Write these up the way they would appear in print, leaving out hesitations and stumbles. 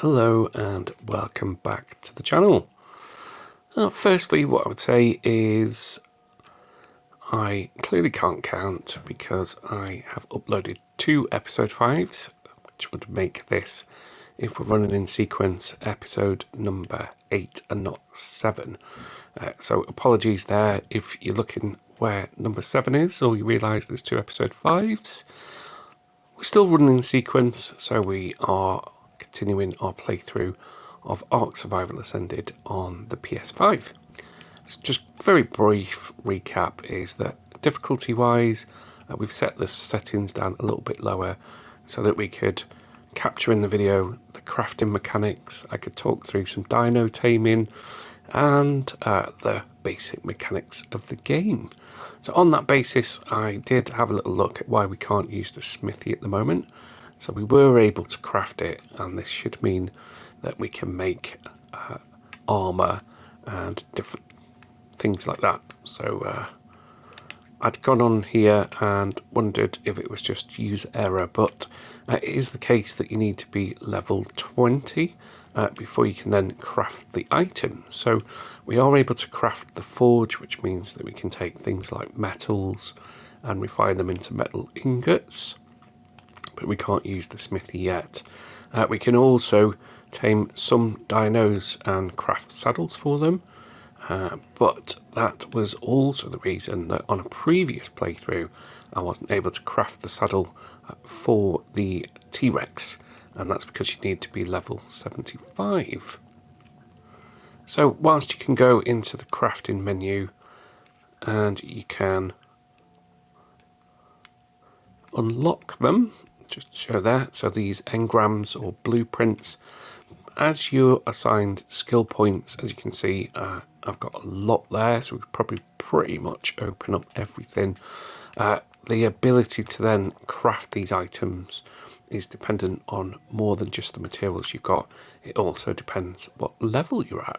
Hello and welcome back to the channel. Firstly, what I would say is I clearly can't count because I have uploaded 2 episode 5s, which would make this, if we're running in sequence, episode number 8 and not 7. So apologies there if you're looking where number 7 is, or you realise there's 2 episode 5s. We're still running in sequence, so we are continuing our playthrough of ARK Survival Ascended on the PS5. So just very brief recap is that difficulty wise, we've set the settings down a little bit lower so that we could capture in the video the crafting mechanics. I could talk through some dino taming and the basic mechanics of the game. So on that basis, I did have a little look at why we can't use the smithy at the moment. So we were able to craft it, and this should mean that we can make armor and different things like that. So I'd gone on here and wondered if it was just user error, but it is the case that you need to be level 20 before you can then craft the item. So we are able to craft the forge, which means that we can take things like metals and refine them into metal ingots, but we can't use the smithy yet. We can also tame some dinos and craft saddles for them. But that was also the reason that on a previous playthrough I wasn't able to craft the saddle for the T-Rex, and that's because you need to be level 75. So whilst you can go into the crafting menu and you can unlock them, just show that, so these engrams or blueprints, as you're assigned skill points, as you can see, I've got a lot there, so we could probably pretty much open up everything. The ability to then craft these items is dependent on more than just the materials you've got. It also depends what level you're at.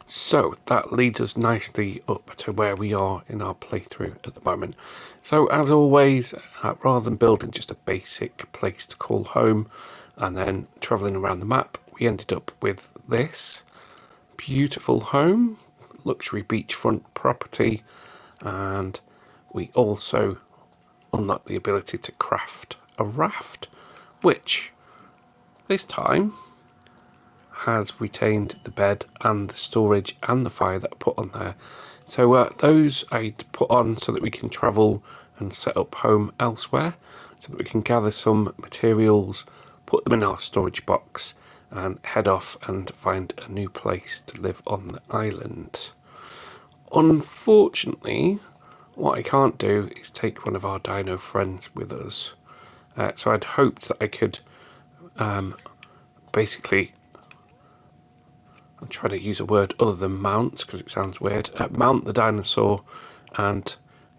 So that leads us nicely up to where we are in our playthrough at the moment. So as always, rather than building just a basic place to call home and then travelling around the map, we ended up with this beautiful home, luxury beachfront property, and we also unlocked the ability to craft a raft, which this time has retained the bed and the storage and the fire that I put on there. So those I put on so that we can travel and set up home elsewhere, so that we can gather some materials, put them in our storage box and head off and find a new place to live on the island. Unfortunately, what I can't do is take one of our dino friends with us. So I'd hoped that I could basically, I'm trying to use a word other than mount because it sounds weird, mount the dinosaur and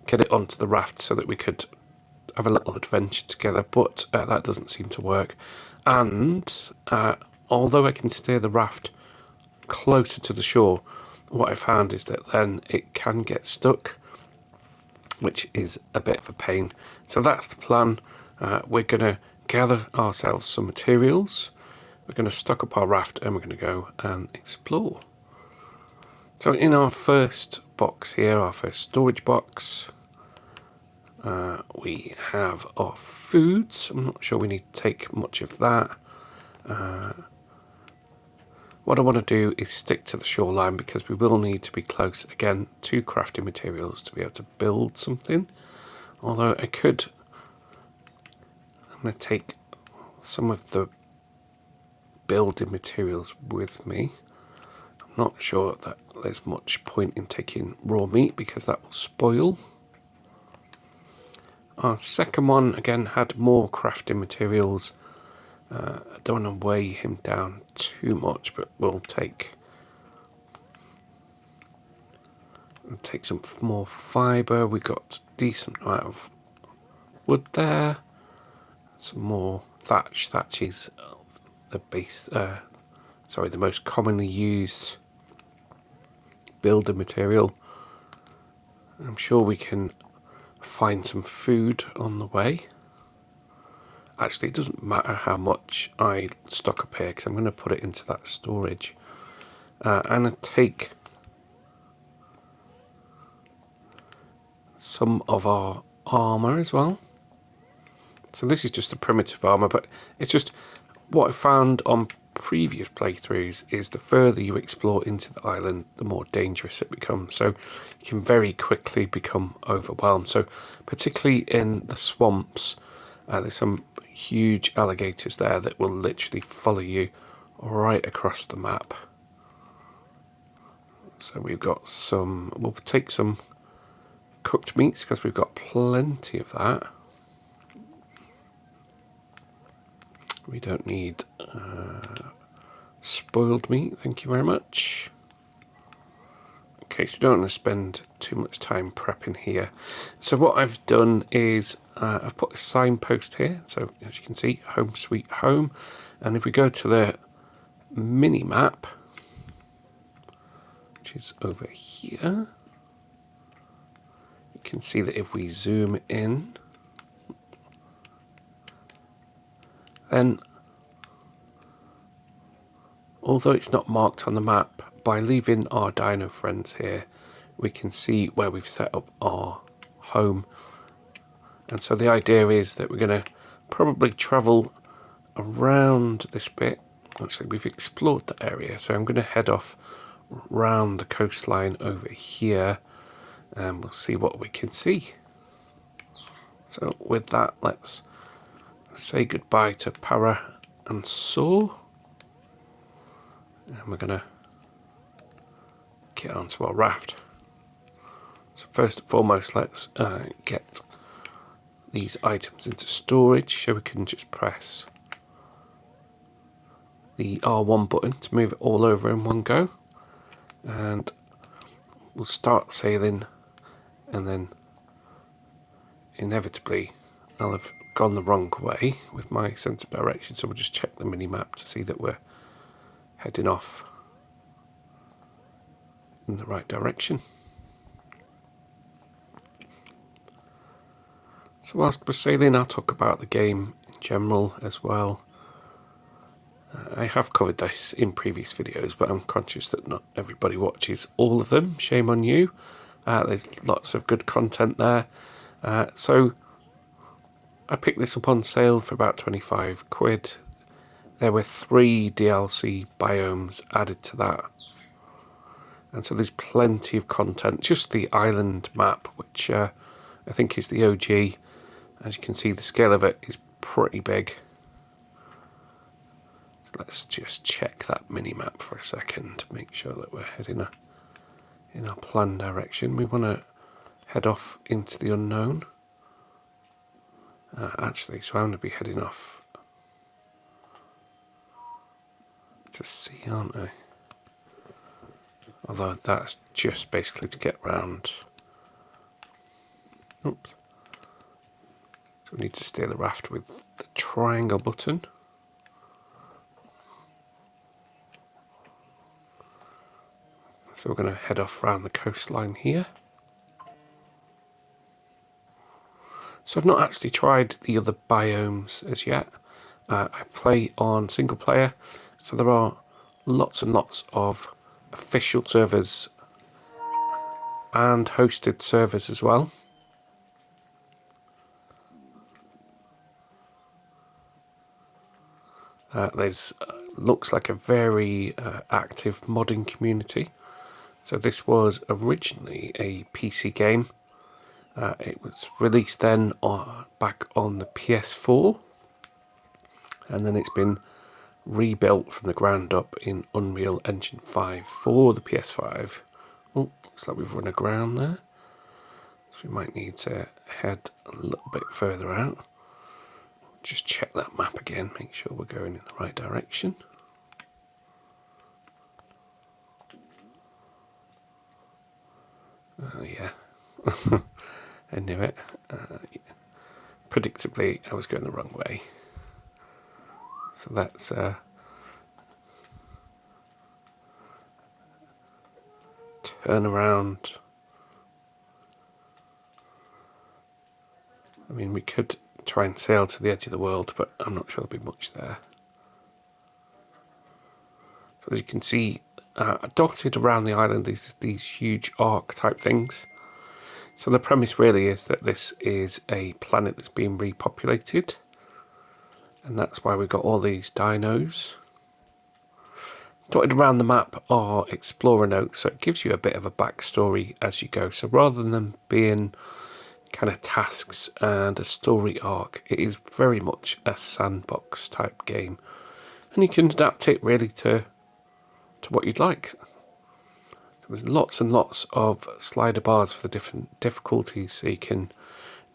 get it onto the raft so that we could have a little adventure together, but that doesn't seem to work. And although I can steer the raft closer to the shore, what I found is that then it can get stuck, which is a bit of a pain. So that's the plan. We're going to gather ourselves some materials, we're going to stock up our raft, and we're going to go and explore. So in our first box here, our first storage box, we have our foods. I'm not sure we need to take much of that. What I want to do is stick to the shoreline because we will need to be close again to crafting materials to be able to build something. Although I'm going to take some of the building materials with me. I'm not sure that there's much point in taking raw meat because that will spoil. Our second one again had more crafting materials. I don't want to weigh him down too much, but we'll take some more fibre. We got a decent amount of wood there. Some more thatch. Thatch is the base. The most commonly used builder material. I'm sure we can find some food on the way. Actually, it doesn't matter how much I stock up here because I'm going to put it into that storage. And I take some of our armour as well. So this is just the primitive armour, but it's just what I found on previous playthroughs is the further you explore into the island, the more dangerous it becomes. So you can very quickly become overwhelmed. So particularly in the swamps, there's some huge alligators there that will literally follow you right across the map. So we've got some, we'll take some cooked meats because we've got plenty of that. We don't need spoiled meat, thank you very much. Okay, so you don't want to spend too much time prepping here. So what I've done is I've put a signpost here. So as you can see, home sweet home. And if we go to the mini map, which is over here, you can see that if we zoom in, then although it's not marked on the map, by leaving our dino friends here, we can see where we've set up our home. And so the idea is that we're going to probably travel around this bit. Actually, we've explored the area, so I'm going to head off round the coastline over here and we'll see what we can see. So with that, let's say goodbye to Para and Saw, and we're going to get onto our raft. So first and foremost, let's get these items into storage, so we can just press the R1 button to move it all over in one go, and we'll start sailing, and then inevitably I'll have gone the wrong way with my sense of direction, so we'll just check the mini-map to see that we're heading off in the right direction. So whilst we're sailing, I'll talk about the game in general as well. I have covered this in previous videos, but I'm conscious that not everybody watches all of them. Shame on you. There's lots of good content there. So I picked this up on sale for about 25 quid. There were 3 DLC biomes added to that. And so there's plenty of content. Just the island map, which I think is the OG. As you can see, the scale of it is pretty big. So let's just check that mini-map for a second to make sure that we're heading in our planned direction. We want to head off into the unknown. Actually, so I'm going to be heading off to sea, aren't I? Although that's just basically to get round. Oops. So we need to steer the raft with the triangle button. So we're going to head off around the coastline here. So I've not actually tried the other biomes as yet. I play on single player, so there are lots and lots of official servers and hosted servers as well. There's looks like a very active modding community. So this was originally a PC game. It was released then back on the PS4, and then it's been rebuilt from the ground up in Unreal Engine 5 for the PS5. Oh, looks like we've run aground there. So we might need to head a little bit further out. Just check that map again, make sure we're going in the right direction. Oh yeah, I knew it. Predictably, I was going the wrong way. So let's turn around. I mean, we could try and sail to the edge of the world, but I'm not sure there'll be much there. So as you can see, dotted around the island these huge ARK type things. So the premise really is that this is a planet that's being repopulated, and that's why we've got all these dinos. Dotted around the map are explorer notes, so it gives you a bit of a backstory as you go. So rather than them being kind of tasks and a story arc, it is very much a sandbox type game, and you can adapt it really to what you'd like. So there's lots and lots of slider bars for the different difficulties, so you can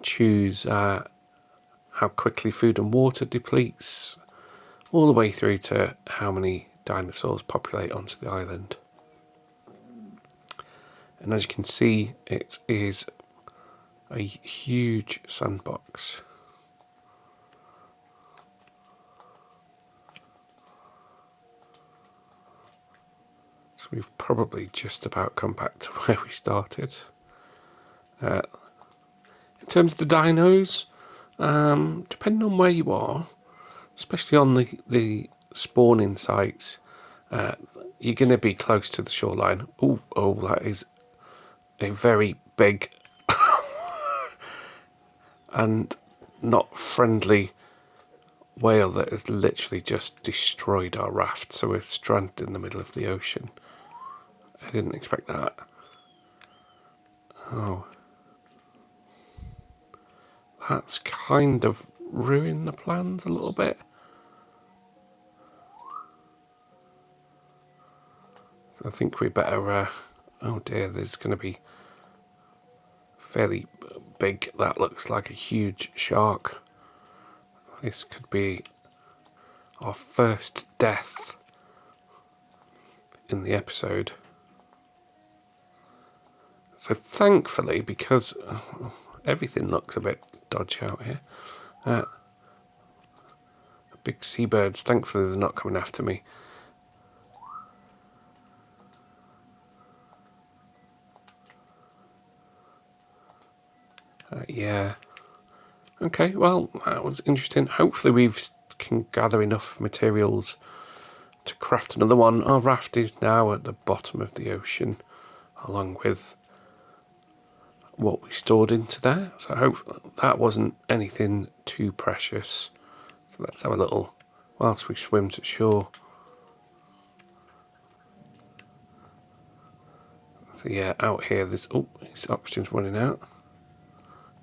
choose how quickly food and water depletes, all the way through to how many dinosaurs populate onto the island. And as you can see, it is a huge sandbox. So we've probably just about come back to where we started. In terms of the dinos, depending on where you are, especially on the spawning sites, you're going to be close to the shoreline. Oh, that is a very big and not friendly whale that has literally just destroyed our raft. So we're stranded in the middle of the ocean. I didn't expect that. Oh, that's kind of ruined the plans a little bit. So I think we better... oh dear, there's going to be fairly big. That looks like a huge shark. This could be our first death in the episode. So thankfully, because everything looks a bit dodgy out here, big seabirds, thankfully they're not coming after me. Yeah. Okay, well, that was interesting. Hopefully we can gather enough materials to craft another one. Our raft is now at the bottom of the ocean, along with what we stored into there. So I hope that wasn't anything too precious. So let's have a little, whilst we swim to shore. So yeah, out here there's, oh, his oxygen's running out.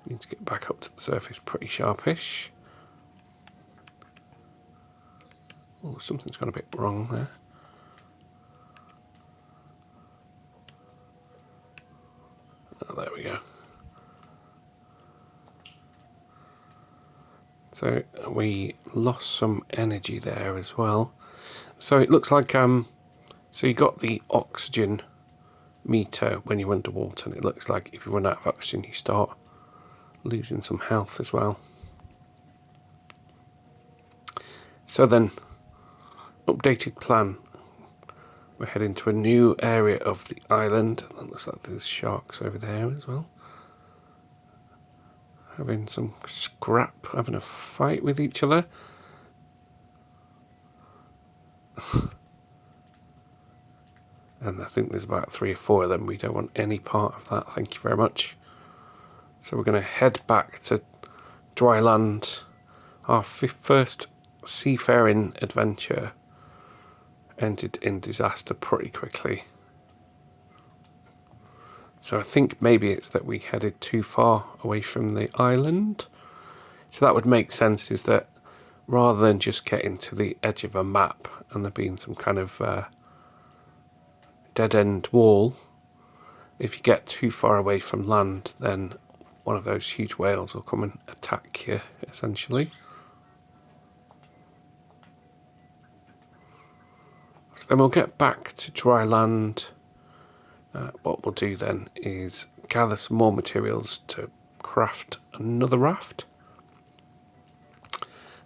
Need to get back up to the surface pretty sharpish. Oh, something's gone a bit wrong there. Oh, there we go. So we lost some energy there as well. So it looks like so you got the oxygen meter when you're underwater, and it looks like if you run out of oxygen you start losing some health as well. So then, updated plan. We're heading to a new area of the island. It looks like there's sharks over there as well. Having some scrap, having a fight with each other. And I think there's about 3 or 4 of them. We don't want any part of that, thank you very much. So we're going to head back to dry land. Our first seafaring adventure ended in disaster pretty quickly. So I think maybe it's that we headed too far away from the island. So that would make sense, is that rather than just getting to the edge of a map and there being some kind of dead-end wall, if you get too far away from land, then one of those huge whales will come and attack you, essentially. So then we'll get back to dry land. What we'll do then is gather some more materials to craft another raft.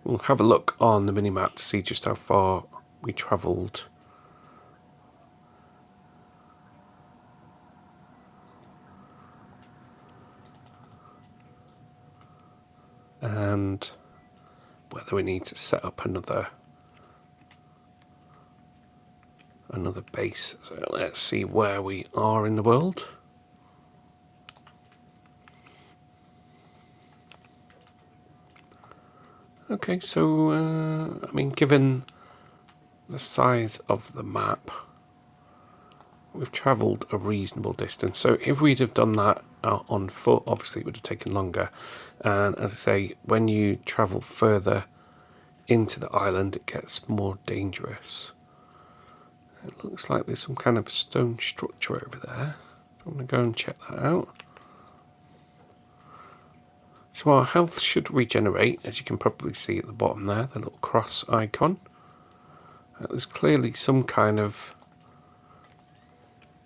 We'll have a look on the minimap to see just how far we travelled. and whether we need to set up another base. So let's see where we are in the world. Okay, so I mean, given the size of the map, we've travelled a reasonable distance. So if we'd have done that on foot, obviously it would have taken longer. And as I say, when you travel further into the island, it gets more dangerous. It looks like there's some kind of stone structure over there. I'm going to go and check that out. So our health should regenerate, as you can probably see at the bottom there, the little cross icon. There's clearly some kind of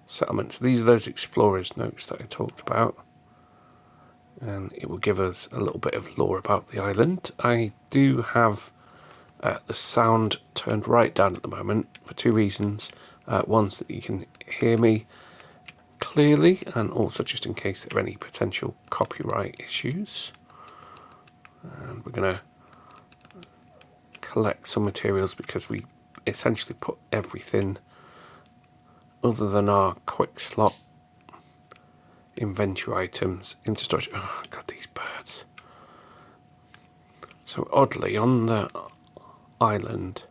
settlement. So these are those explorers' notes that I talked about. And it will give us a little bit of lore about the island. I do have the sound turned right down at the moment for two reasons. One, so that you can hear me clearly, and also just in case there are any potential copyright issues. And we're going to collect some materials because we essentially put everything other than our quick slot inventory items into storage. Oh god, these birds. So oddly, on the island,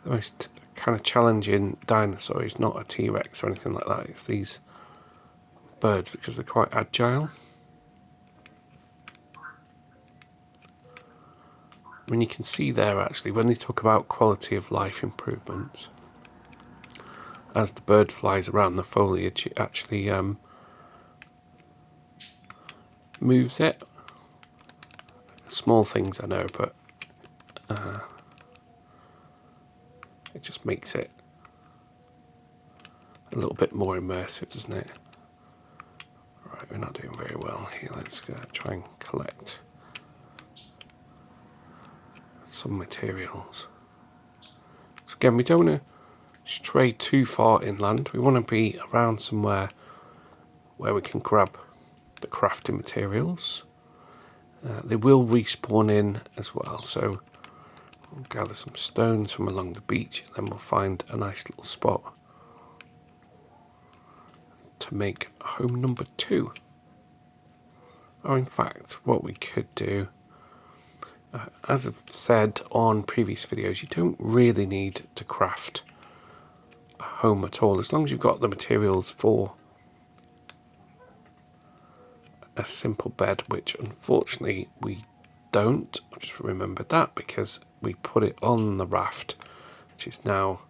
the most kind of challenging dinosaur is not a T-Rex or anything like that. It's these birds because they're quite agile. I mean, you can see there actually when they talk about quality of life improvements, as the bird flies around the foliage, it actually moves it. Small things, I know, but it just makes it a little bit more immersive, doesn't it? Right, we're not doing very well here. Let's try and collect some materials. So again, we don't want to stray too far inland. We want to be around somewhere where we can grab the crafting materials. They will respawn in as well, so we'll gather some stones from along the beach, and then we'll find a nice little spot to make home number 2. Or in fact, what we could do, as I've said on previous videos, you don't really need to craft a home at all, as long as you've got the materials for a simple bed, which unfortunately we don't. I've just remembered that because we put it on the raft, which is now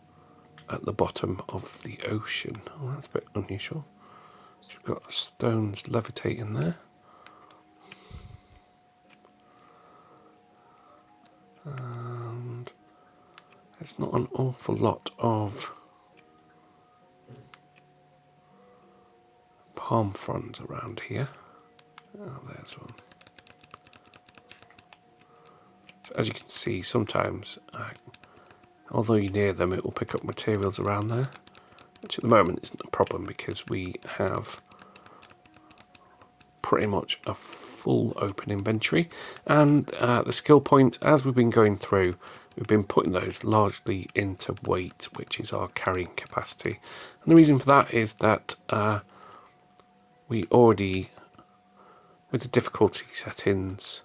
at the bottom of the ocean. Oh, that's a bit unusual. We've got stones levitating there. And there's not an awful lot of palm fronds around here. Oh, there's one. So as you can see, sometimes, although you're near them, it will pick up materials around there, which at the moment isn't a problem because we have pretty much a full open inventory. And the skill points, as we've been going through, we've been putting those largely into weight, which is our carrying capacity. And the reason for that is that we already, with the difficulty settings,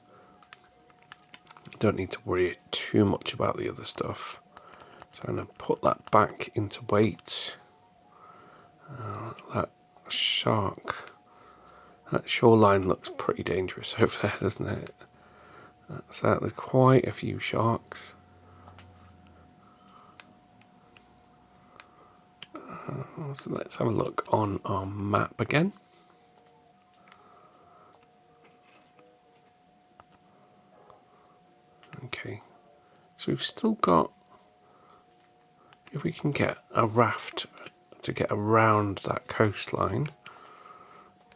don't need to worry too much about the other stuff. So I'm going to put that back into weight. That shark, that shoreline looks pretty dangerous over there, doesn't it? So there's quite a few sharks. So let's have a look on our map again. Okay, so we've still got, if we can get a raft to get around that coastline,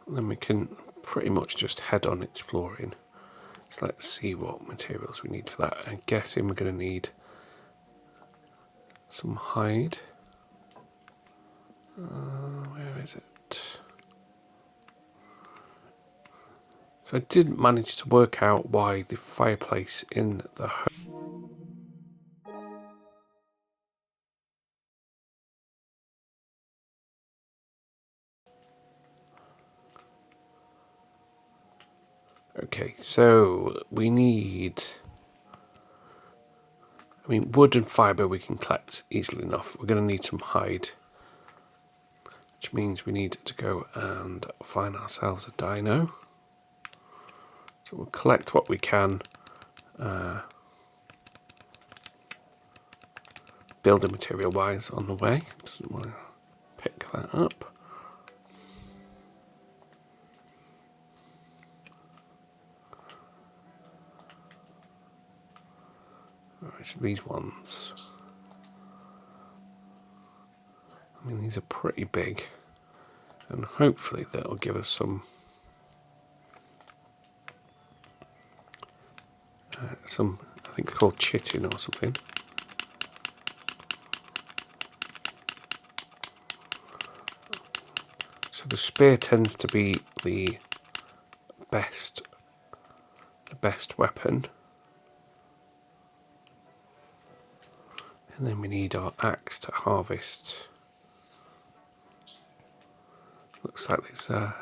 then we can pretty much just head on exploring. So let's see what materials we need for that. I'm guessing we're going to need some hide. Where is it? So I did manage to work out why the fireplace in the home. Okay, so we need, I mean, wood and fibre we can collect easily enough. We're going to need some hide, which means we need to go and find ourselves a dino. So we'll collect what we can, building material wise on the way. Doesn't want to pick that up. Alright, so these ones, I mean, these are pretty big, and hopefully that'll give us some I think called chitin or something. So the spear tends to be the best weapon, and then we need our axe to harvest. Looks like there's I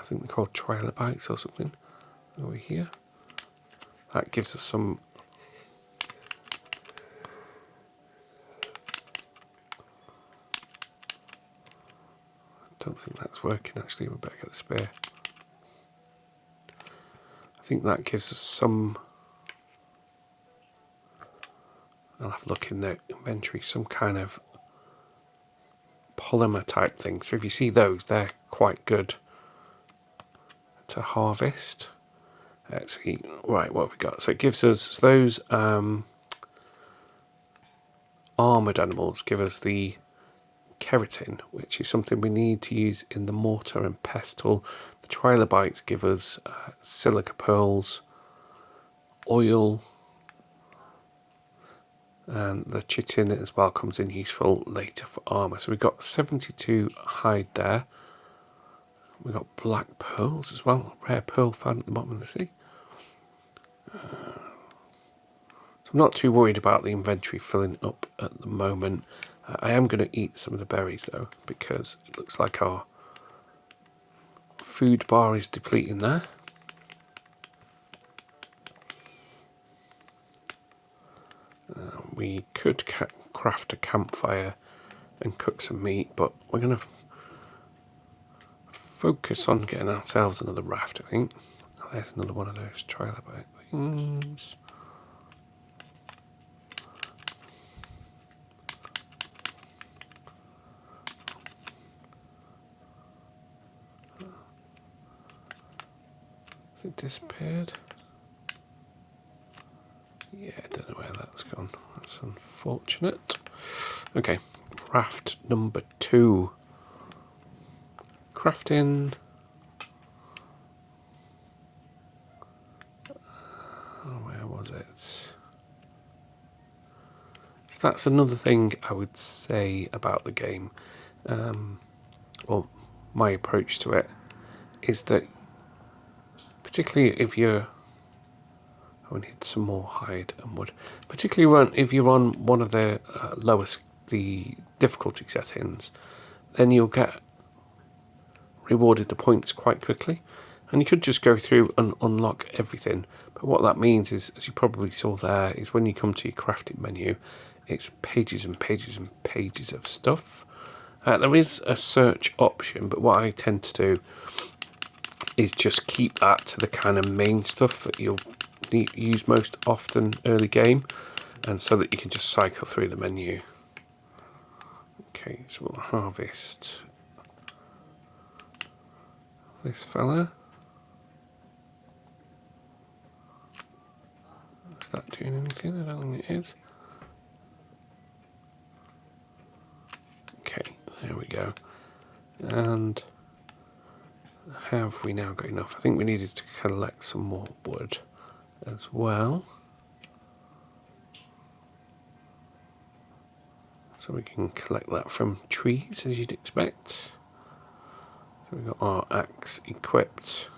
think they're called trilobites or something over here. That gives us some. I don't think that's working actually. We're back at the spear. I think that gives us some. I'll have a look in the inventory. Some kind of polymer type thing. So if you see those, they're quite good to harvest. Let's see. Right, what have we got? So it gives us those armoured animals give us the keratin, which is something we need to use in the mortar and pestle. The trilobites give us silica pearls, oil, and the chitin as well comes in useful later for armour. So we've got 72 hide there. We've got black pearls as well, rare pearl found at the bottom of the sea. So I'm not too worried about the inventory filling up at the moment. I am going to eat some of the berries though, because it looks like our food bar is depleting there. We could craft a campfire and cook some meat, but we're going to focus on getting ourselves another raft, I think. Oh, there's another one of those trilobite things. Has it disappeared? Yeah, I don't know where that's gone. That's unfortunate. Okay, raft number 2. Crafting. Oh, where was it? So that's another thing I would say about the game. Well, my approach to it is that, particularly if you're, I need some more hide and wood. Particularly if you're on one of the lowest the difficulty settings, then you'll get rewarded the points quite quickly, and you could just go through and unlock everything. But what that means is, as you probably saw there, is when you come to your crafting menu, it's pages and pages and pages of stuff. There is a search option, but what I tend to do is just keep that to the kind of main stuff that you'll use most often early game, and so that you can just cycle through the menu. Okay, so we'll harvest this fella. Is that doing anything? I don't think it is. Okay, there we go. And have we now got enough? I think we needed to collect some more wood as well, so we can collect that from trees, as you'd expect. So we've got our axe equipped.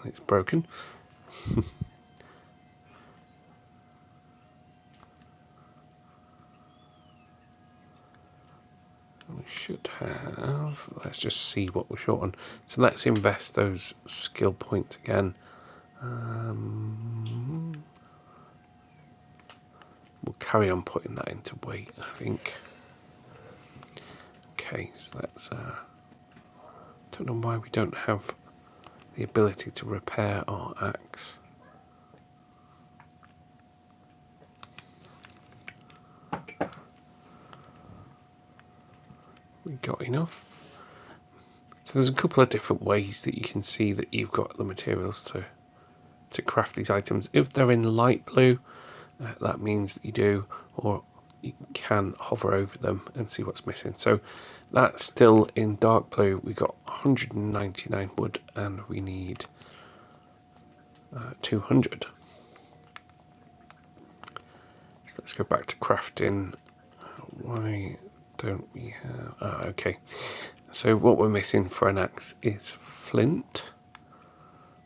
and it's broken. We should have, let's just see what we're short on. So let's invest those skill points again. We'll carry on putting that into weight, I think. Okay, so let's, don't know why we don't have the ability to repair our axe. We got enough. So there's a couple of different ways that you can see that you've got the materials to craft these items. If they're in light blue, that means that you do, or you can hover over them and see what's missing. So that's still in dark blue. We got 199 wood and we need 200. So let's go back to crafting. Why don't we have... okay. So what we're missing for an axe is flint,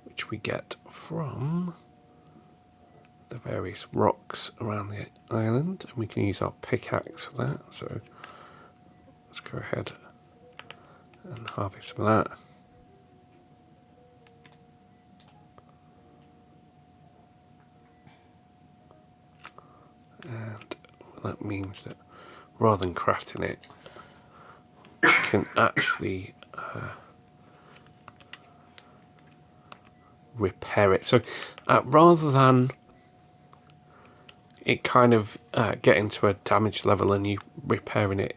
which we get from the various rocks around the island, and we can use our pickaxe for that. So let's go ahead and harvest some of that. And that means that rather than crafting it, we can actually repair it. So rather than it kind of getting to a damage level and you repairing it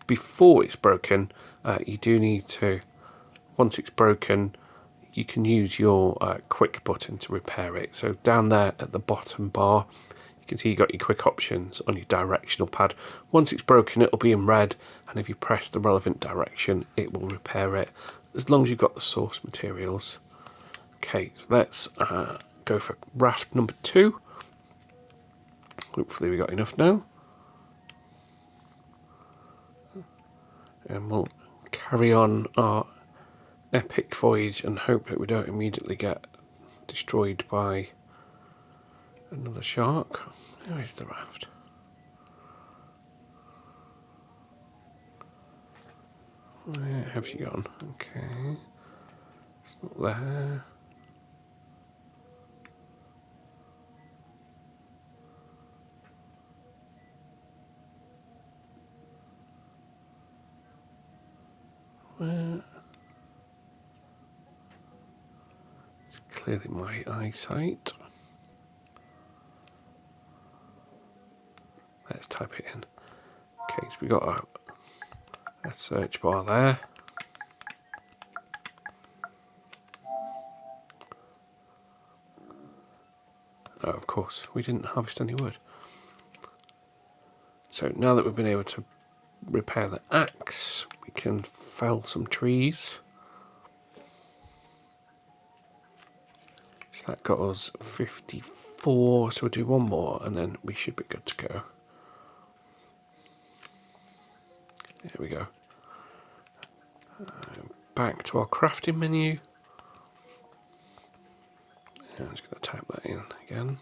before it's broken, you do need to, once it's broken, you can use your quick button to repair it. So down there at the bottom bar, you can see you got your quick options on your directional pad. Once it's broken, it'll be in red, and if you press the relevant direction, it will repair it, as long as you've got the source materials. Okay, so let's go for raft number 2. Hopefully we got enough now. And we'll carry on our epic voyage and hope that we don't immediately get destroyed by another shark. Where is the raft? Where have you gone? Okay. It's not there. Where? It's clearly my eyesight. Let's type it in. Okay, so we got a search bar there. Oh, of course, we didn't harvest any wood. So now that we've been able to repair the axe, we can fell some trees. So that got us 54, so we'll do one more and then we should be good to go. There we go. Back to our crafting menu. I'm just going to type that in again.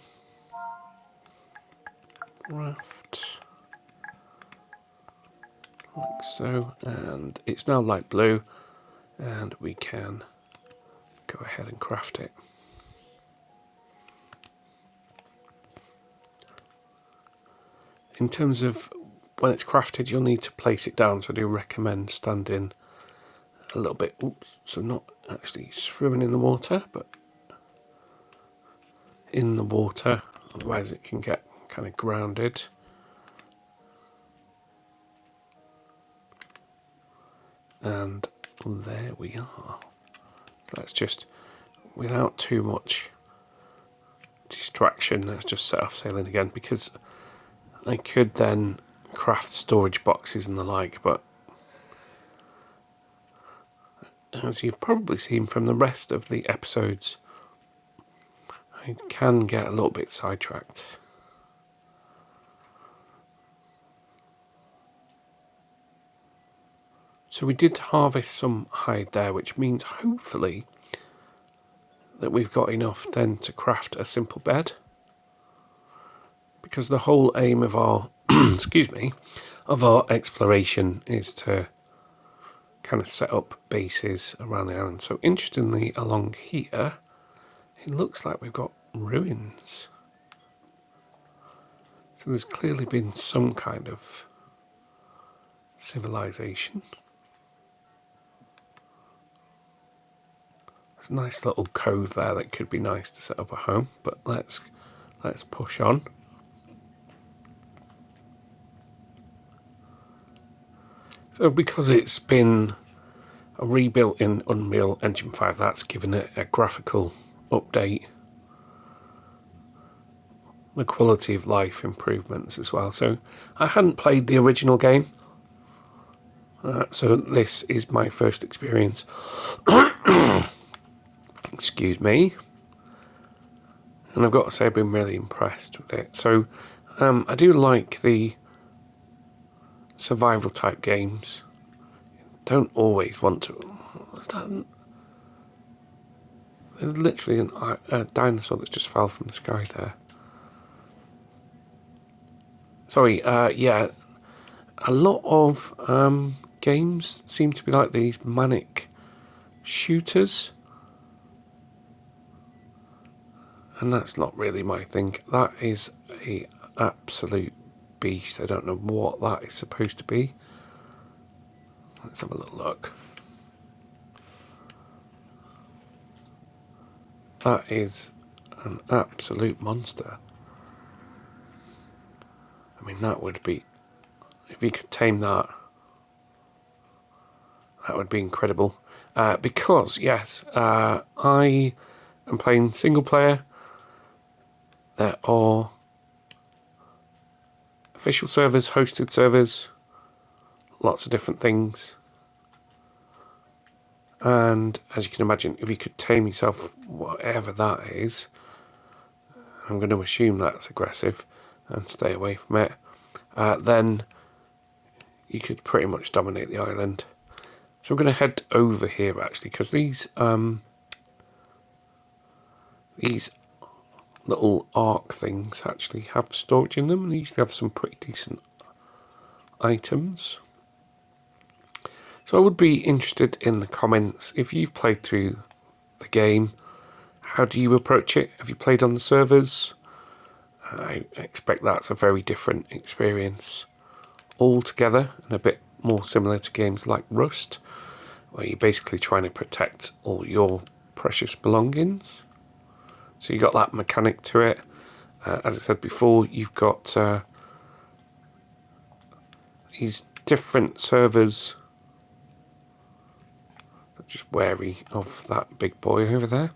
Raft. Like so. And it's now light blue. And we can go ahead and craft it. In terms of when it's crafted, you'll need to place it down. So I do recommend standing a little bit, so not actually swimming in the water, but in the water, otherwise it can get kind of grounded. And there we are. So let's just, without too much distraction, let's just set off sailing again, because I could then craft storage boxes and the like, but as you've probably seen from the rest of the episodes, I can get a little bit sidetracked. So we did harvest some hide there, which means hopefully that we've got enough then to craft a simple bed, because the whole aim of our excuse me, of our exploration is to kind of set up bases around the island. So interestingly, along here it looks like we've got ruins. So there's clearly been some kind of civilization. There's a nice little cove there that could be nice to set up a home, but let's push on. So because it's been rebuilt in Unreal Engine 5, that's given it a graphical update, the quality of life improvements as well. So I hadn't played the original game, so this is my first experience. Excuse me. And I've got to say I've been really impressed with it. So I do like the survival type games. Don't always want to. There's literally a dinosaur that just fell from the sky there. Sorry, yeah. A lot of games seem to be like these manic shooters. And that's not really my thing. That is a absolute beast. I don't know what that is supposed to be. Let's have a little look. That is an absolute monster. I mean, that would be, if you could tame that, that would be incredible. Because, yes, I am playing single player. There are official servers, hosted servers, lots of different things. And as you can imagine, if you could tame yourself, whatever that is, I'm going to assume that's aggressive and stay away from it, then you could pretty much dominate the island. So we're going to head over here actually, because these little ARK things actually have storage in them, and they usually have some pretty decent items. So I would be interested in the comments if you've played through the game. How do you approach it? Have you played on the servers? I expect that's a very different experience altogether, and a bit more similar to games like Rust, where you're basically trying to protect all your precious belongings. So you got that mechanic to it. As I said before, you've got these different servers. Just wary of that big boy over there.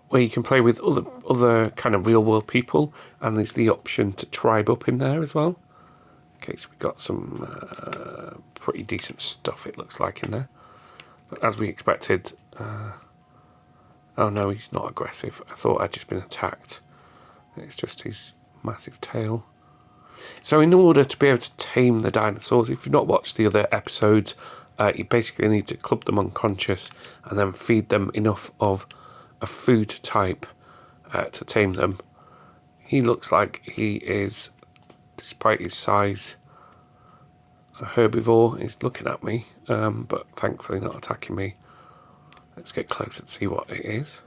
Where you can play with other kind of real world people, and there's the option to tribe up in there as well. Okay, so we've got some pretty decent stuff, it looks like, in there. But as we expected, oh no, he's not aggressive. I thought I'd just been attacked. It's just his massive tail. So in order to be able to tame the dinosaurs, if you've not watched the other episodes, you basically need to club them unconscious and then feed them enough of a food type to tame them. He looks like he is, despite his size, a herbivore. He's looking at me, but thankfully not attacking me. Let's get closer to see what it is.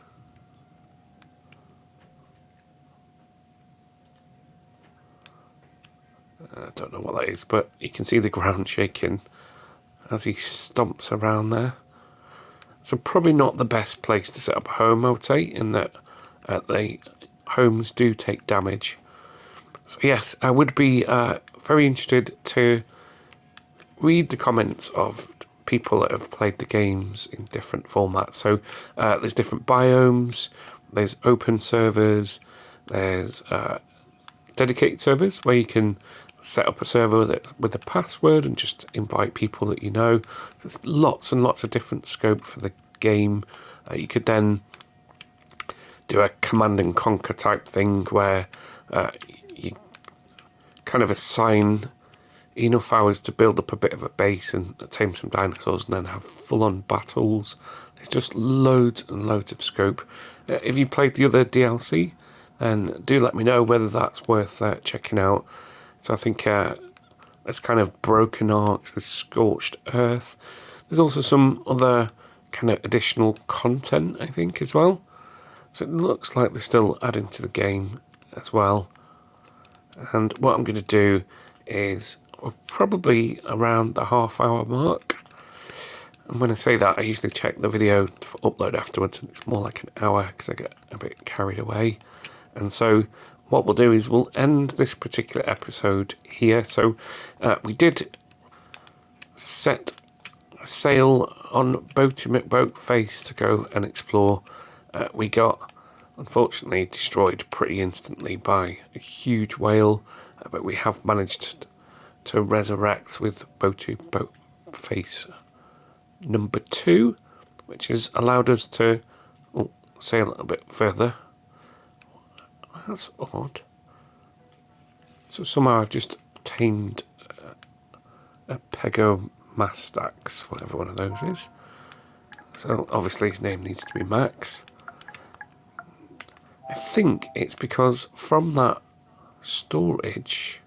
I don't know what that is, but you can see the ground shaking as he stomps around there. So probably not the best place to set up a home, I would say, in that the homes do take damage. So yes, I would be very interested to read the comments of people that have played the games in different formats. So there's different biomes, there's open servers, there's dedicated servers where you can set up a server with a password and just invite people that you know. There's lots and lots of different scope for the game. You could then do a command and conquer type thing where you kind of assign enough hours to build up a bit of a base and tame some dinosaurs and then have full-on battles. There's just loads and loads of scope. If you played the other DLC, then do let me know whether that's worth checking out. So I think there's kind of broken arcs, there's scorched earth. There's also some other kind of additional content, I think, as well. So it looks like they're still adding to the game as well. And what I'm going to do is probably around the half-hour mark. And when I say that, I usually check the video for upload afterwards, and it's more like an hour because I get a bit carried away. And so what we'll do is we'll end this particular episode here. So we did set sail on Boaty McBoatface to go and explore. We got, unfortunately, destroyed pretty instantly by a huge whale, but we have managed to resurrect with Boaty Boatface number 2, which has allowed us to sail a little bit further. That's odd. So somehow I've just tamed a Pegomastax, whatever one of those is. So obviously his name needs to be Max. I think it's because from that storage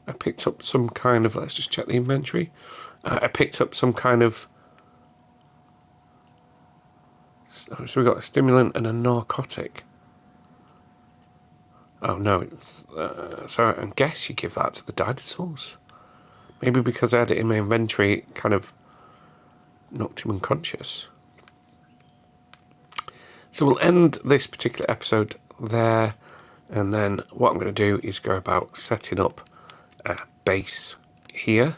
I picked up some kind of, let's just check the inventory. I picked up some kind of, so we got a stimulant and a narcotic. Oh no, so I guess you give that to the dinosaurs. Maybe because I had it in my inventory, it kind of knocked him unconscious. So we'll end this particular episode there, and then what I'm going to do is go about setting up a base here,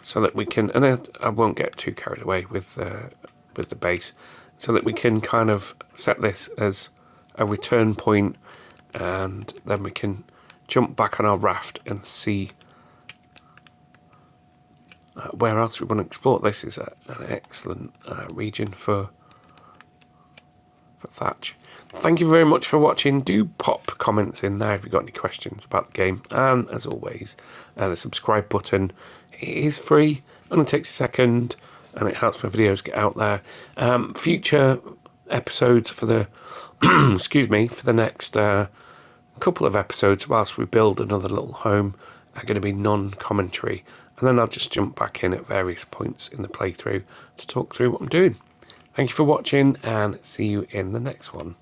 so that we can, and I won't get too carried away with the base, so that we can kind of set this as a return point, and then we can jump back on our raft and see where else we want to explore. This is an excellent region for Thatch. Thank you very much for watching. Do pop comments in there if you've got any questions about the game. And as always, the subscribe button is free, only takes a second, and it helps my videos get out there. Future episodes for the excuse me, for the next couple of episodes whilst we build another little home are going to be non-commentary, and then I'll just jump back in at various points in the playthrough to talk through what I'm doing. Thank you for watching, and see you in the next one.